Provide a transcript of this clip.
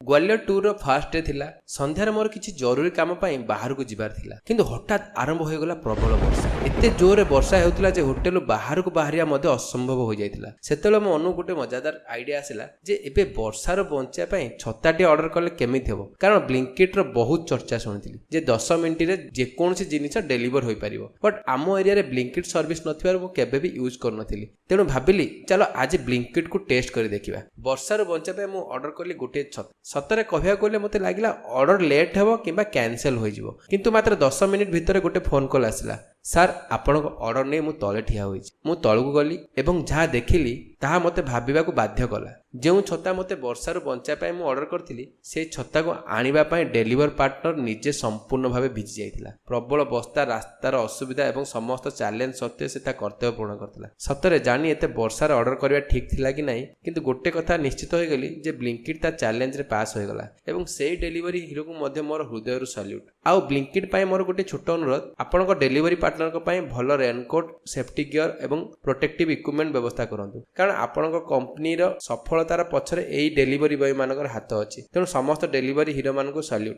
Gwalior tour fast day थिला संध्यार मोर किसी जरूरी काम बाहर को जीवार थिला किंतु हठात आरंभ हो गला प्रबल वर्षा एते जोरे वर्षा हेउतला जे होटल बाहर को बाहरिया मध्य असंभव हो जाइतिला सेतेले मो अनु गोटे मजादार आइडिया आसिला जे एबे वर्षार बंचा पई छताटी ऑर्डर कले केमिति हेबो कारण ब्लिंकिट रो बहुत चर्चा सुनिथिली जे 10 मिनिट रे जे कोनसी जिनिस डेलीवर होई परिबो बट आमो एरिया रे ब्लिंकिट सर्विस नथिबार मो केबे भी यूज कर नथिली तेनु भाबिली चलो आज ब्लिंकिट को टेस्ट करी देखिबा वर्षार बंचा पई मो ऑर्डर कली गोटे छत सतरे कहया गले मते लागिला ऑर्डर लेट हेबो किबा कैंसिल होई जिवो किंतु मात्र 10 मिनिट भितर गोटे फोन कॉल आसिला सर आपण ऑर्डर नै मु तले ठिया होई मु तळकु गली एवं जहा देखिली ताहा मते भाबिबा को बाध्य कला जो छता मते वर्षार बंचा पाई मु ऑर्डर करथिली से छता को आनिबा पाई डेलीवर पार्टनर निजे संपूर्ण भावे भिजी जाइतिला प्रबल बस्ता रास्तार असुविधा एवं समस्त चैलेंज सत्य से ता कर्तव्य पूर्ण करथिला सतरे जानी एते वर्षार ऑर्डर करबा ठीक थिला कि नाही किंतु गोटे कथा निश्चित होई गेली जे ब्लिंकिट ता चैलेंज रे पास होई गला एवं सेही डेलीवरी हीरो को मध्य मोर हृदय रु सल्यूट आउ ब्लिंकिट पाई मोर गोटे छोट अनुरोध आपण को डेलीवरी पार्टनर को पाई भलो रेनकोट सेफ्टी गियर एवं प्रोटेक्टिव इक्विपमेंट व्यवस्था करंतु कारण आपण को कंपनी रो सफलतार पछरे एई डेलीवरी बॉय मानकर हाथ अछि तेणु समस्त डेलीवरी हीरो मान को सल्यूट।